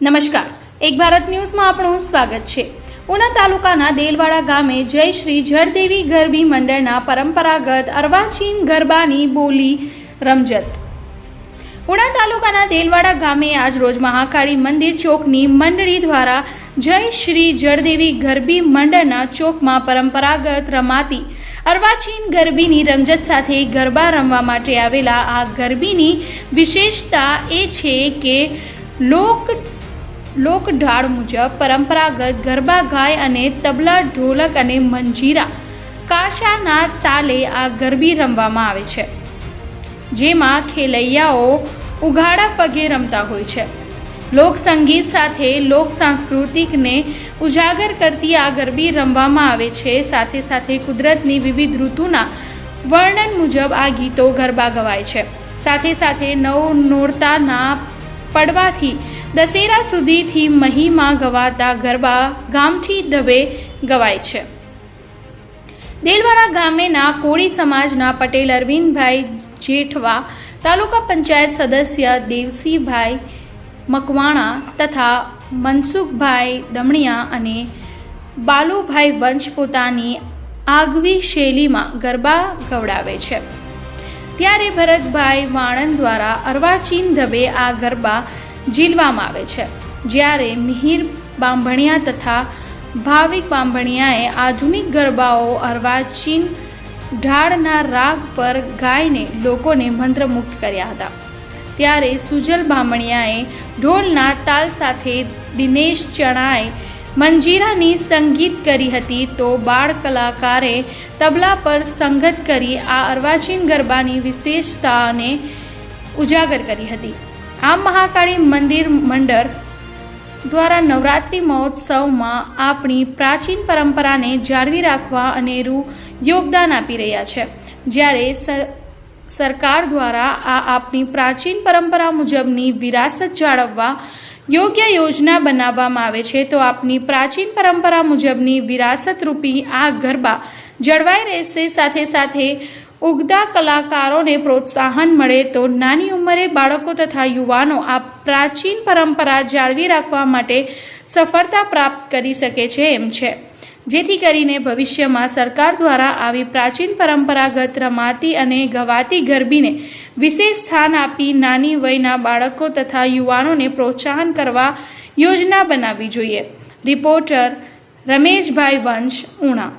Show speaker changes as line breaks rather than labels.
નમસ્કાર, એક ભારત ન્યૂઝમાં આપનું સ્વાગત છે। ઉના તાલુકાના દેલવાડા ગામે જય શ્રી જળદેવી ગરબી મંડળના પરંપરાગત અર્વાચીન ગરબાની બોલી રમઝટ। ઉના તાલુકાના દેલવાડા ગામે આજ રોજ મહાકાળી મંદિર ચોકની મંડળી દ્વારા જય શ્રી જળદેવી ગરબી મંડળના ચોકમાં પરંપરાગત રમાતી અર્વાચીન ગરબીની રમઝટ સાથે ગરબા રમવા માટે આવેલા આ ગરબીની વિશેષતા એ છે કે લોક ઢાળ મુજબ પરંપરાગત ગરબા ગાય અને તબલા, ઢોલક અને મંજીરા કાશાના તાલે આ ગરબી રમવામાં આવે છે, જેમાં ખેલૈયાઓ ઉઘાડા પગે રમતા હોય છે। લોક સંગીત સાથે લોક સાંસ્કૃતિકને ઉજાગર કરતી આ ગરબી રમવામાં આવે છે। સાથે સાથે કુદરતની વિવિધ ઋતુના વર્ણન મુજબ આ ગીતો ગરબા ગવાય છે। સાથે સાથે નોરતાના પડવાથી દશેરા સુધીથી મહીમાં ગવાતા ગરબા ગામથી ધબે ગવાય છે। દેલવાડા ગામેના કોળી સમાજના પટેલ અરવિંદભાઈ જેઠવા, તાલુકા પંચાયત સદસ્ય દેવસીભાઈ મકવાણા તથા મનસુખભાઈ દમણિયા અને બાલુભાઈ વંશ પોતાની આગવી શૈલીમાં ગરબા ગવડાવે છે, ત્યારે ભરતભાઈ વાણંદ દ્વારા અર્વાચીન ધબે આ ગરબા ઝીલવામાં આવે છે। જ્યારે મિહિર બાંભણિયા તથા ભાવિક બાંભણિયાએ આધુનિક ગરબાઓ અર્વાચીન ઢાળના રાગ પર ગાઈને લોકોને મંત્રમુગ્ધ કર્યા હતા, ત્યારે સુજલ બાંભણિયાએ ઢોલના તાલ સાથે દિનેશ ચણાએ મંજીરાની સંગીત કરી હતી, તો બાળ કલાકારે તબલા પર સંગત કરી આ અર્વાચીન ગરબાની વિશેષતાને ઉજાગર કરી હતી। આમ મહાકાળી મંદિર મંડળ દ્વારા નવરાત્રિ મહોત્સવમાં આપણી પ્રાચીન પરંપરાને જાળવી રાખવા અનેરું યોગદાન આપી રહ્યા છે। જ્યારે સરકાર દ્વારા આપણી પ્રાચીન પરંપરા મુજબની વિરાસત જાળવવા યોગ્ય યોજના બનાવવામાં આવે છે, તો આપણી પ્રાચીન પરંપરા મુજબની વિરાસત રૂપી આ ગરબા જળવાઈ રહેશે। સાથે સાથે ઉગતા કલાકારોને પ્રોત્સાહન મળે તો નાની ઉંમરે બાળકો તથા યુવાનો આ પ્રાચીન પરંપરા જાળવી રાખવા માટે સફળતા પ્રાપ્ત કરી શકે છે એમ છે, જેથી કરીને ભવિષ્યમાં સરકાર દ્વારા આવી પ્રાચીન પરંપરાગત રમાતી અને ગવાતી ગરબીને વિશેષ સ્થાન આપી નાની વયના બાળકો તથા યુવાનોને પ્રોત્સાહન કરવા યોજના બનાવવી જોઈએ। રિપોર્ટર રમેશભાઈ વંશ, ઉના।